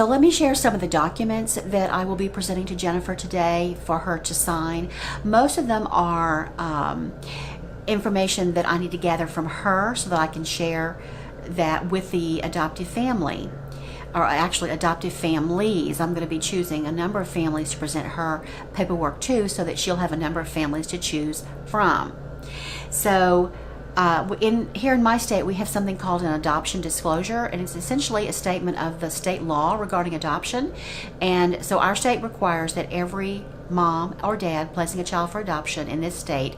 So let me share some of the documents that I will be presenting to Jennifer today for her to sign. Most of them are information that I need to gather from her so that I can share that with the adoptive family, or actually adoptive families. I'm going to be choosing a number of families to present her paperwork to so that she'll have a number of families to choose from. So here in my state, we have something called an adoption disclosure, and it's essentially a statement of the state law regarding adoption. And so our state requires that every mom or dad placing a child for adoption in this state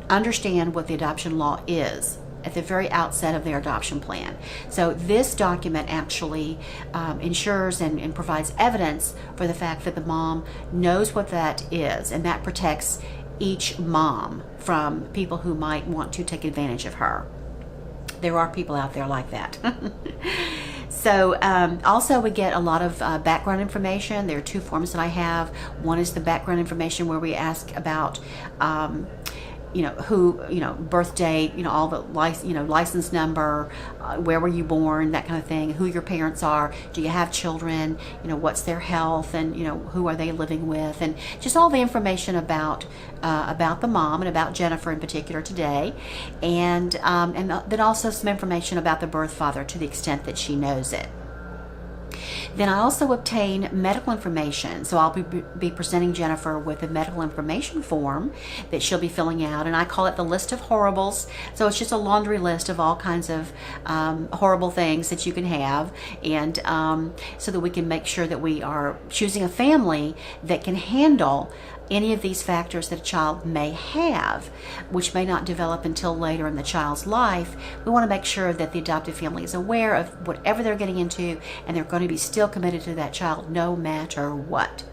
understand what the adoption law is at the very outset of their adoption plan. So this document actually ensures and provides evidence for the fact that the mom knows what that is, and that protects each mom from people who might want to take advantage of her. There are people out there like that. So also we get a lot of background information. There are two forms that I have. One is the background information where we ask about who, birth date, all the license number, where were you born, that kind of thing, who your parents are, do you have children, what's their health, and who are they living with, and just all the information about the mom and about Jennifer in particular today, and then also some information about the birth father to the extent that she knows it. Then I also obtain medical information. So I'll be presenting Jennifer with a medical information form that she'll be filling out, and I call it the list of horribles. So it's just a laundry list of all kinds of horrible things that you can have, and so that we can make sure that we are choosing a family that can handle any of these factors that a child may have, which may not develop until later in the child's life. We want to make sure that the adoptive family is aware of whatever they're getting into, and they're going to be still committed to that child no matter what.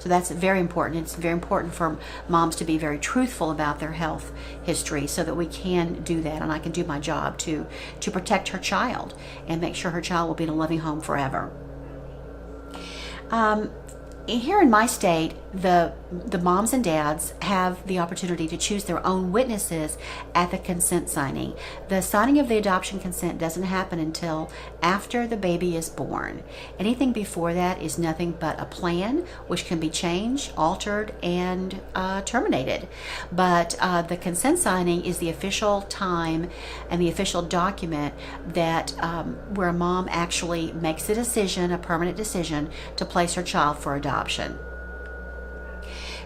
So that's very important. It's very important for moms to be very truthful about their health history so that we can do that, and I can do my job to protect her child and make sure her child will be in a loving home forever. Here in my state, the moms and dads have the opportunity to choose their own witnesses at the consent signing. The signing of the adoption consent doesn't happen until after the baby is born. Anything before that is nothing but a plan, which can be changed, altered, and terminated. But the consent signing is the official time and the official document that where a mom actually makes a decision, a permanent decision, to place her child for adoption.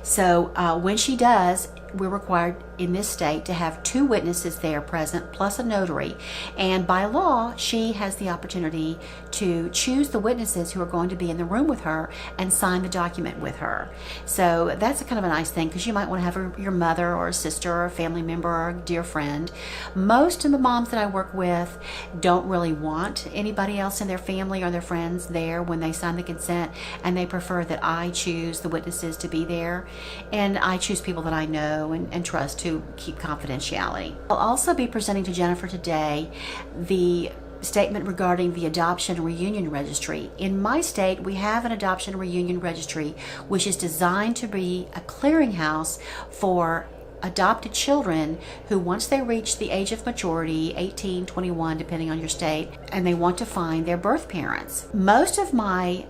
So when she does, we're required in this state to have 2 witnesses there present plus a notary, and by law she has the opportunity to choose the witnesses who are going to be in the room with her and sign the document with her. So that's a kind of a nice thing, because you might want to have your mother or a sister or a family member or a dear friend. Most of the moms that I work with don't really want anybody else in their family or their friends there when they sign the consent, and they prefer that I choose the witnesses to be there, and I choose people that I know and trust to keep confidentiality. I'll also be presenting to Jennifer today the statement regarding the Adoption Reunion Registry. In my state, we have an Adoption Reunion Registry, which is designed to be a clearinghouse for adopted children who, once they reach the age of majority, 18, 21, depending on your state, and they want to find their birth parents. Most of my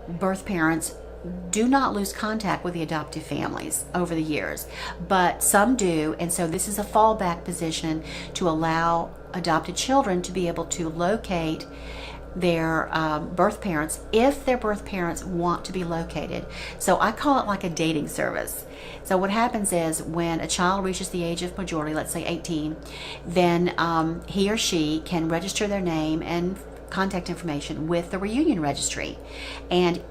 birth parents do not lose contact with the adoptive families over the years, but some do, and so this is a fallback position to allow adopted children to be able to locate their birth parents if their birth parents want to be located. So I call it like a dating service. So what happens is when a child reaches the age of majority, let's say 18, then he or she can register their name and contact information with the reunion registry, and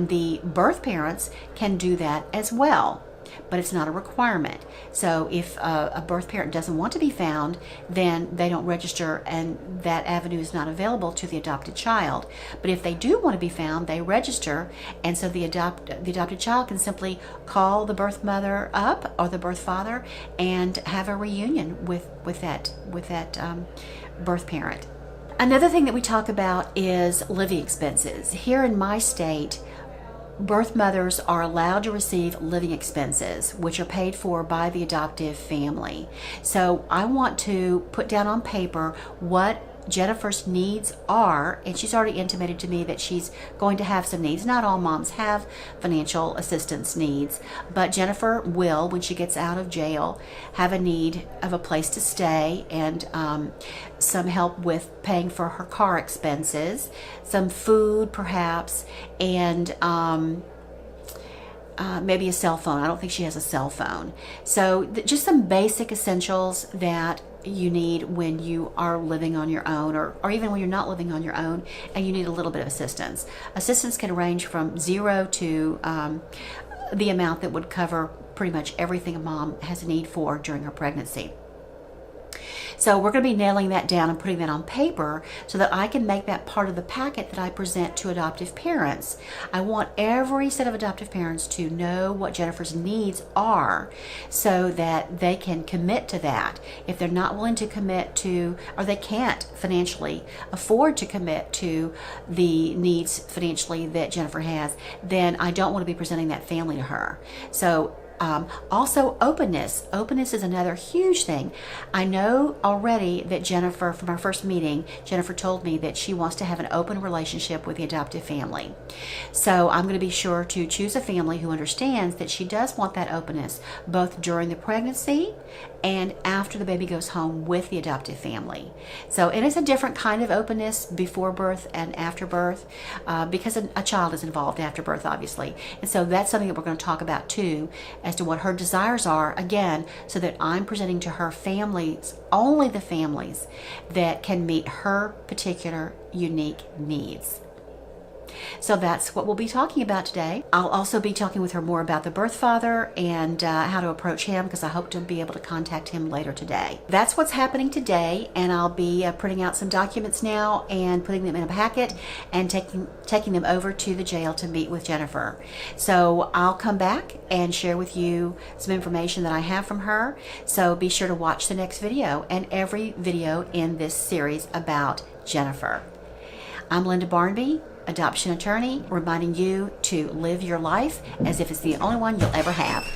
the birth parents can do that as well, but it's not a requirement. So if a birth parent doesn't want to be found, then they don't register, and that avenue is not available to the adopted child. But if they do want to be found, they register, and so the adopted child can simply call the birth mother up or the birth father and have a reunion with that birth parent. Another thing that we talk about is living expenses. Here in my state, birth mothers are allowed to receive living expenses, which are paid for by the adoptive family. So I want to put down on paper what Jennifer's needs are, and she's already intimated to me that she's going to have some needs. Not all moms have financial assistance needs, but Jennifer will, when she gets out of jail, have a need of a place to stay and some help with paying for her car expenses, some food perhaps, and maybe a cell phone. I don't think she has a cell phone. So just some basic essentials that you need when you are living on your own, or even when you're not living on your own and you need a little bit of assistance. Assistance can range from zero to the amount that would cover pretty much everything a mom has a need for during her pregnancy. So we're going to be nailing that down and putting that on paper so that I can make that part of the packet that I present to adoptive parents. I want every set of adoptive parents to know what Jennifer's needs are so that they can commit to that. If they're not willing to commit to, or they can't financially afford to commit to the needs financially that Jennifer has, then I don't want to be presenting that family to her. So also openness. Openness is another huge thing. I know already that Jennifer, from our first meeting, Jennifer told me that she wants to have an open relationship with the adoptive family. So I'm going to be sure to choose a family who understands that she does want that openness both during the pregnancy and after the baby goes home with the adoptive family. So it is a different kind of openness before birth and after birth because a child is involved after birth, obviously. And so that's something that we're going to talk about too, as to what her desires are, again, so that I'm presenting to her families, only the families that can meet her particular unique needs. So that's what we'll be talking about today. I'll also be talking with her more about the birth father and how to approach him, because I hope to be able to contact him later today. That's what's happening today, and I'll be printing out some documents now and putting them in a packet and taking them over to the jail to meet with Jennifer. So I'll come back and share with you some information that I have from her. So be sure to watch the next video and every video in this series about Jennifer. I'm Linda Barnby, adoption attorney, reminding you to live your life as if it's the only one you'll ever have.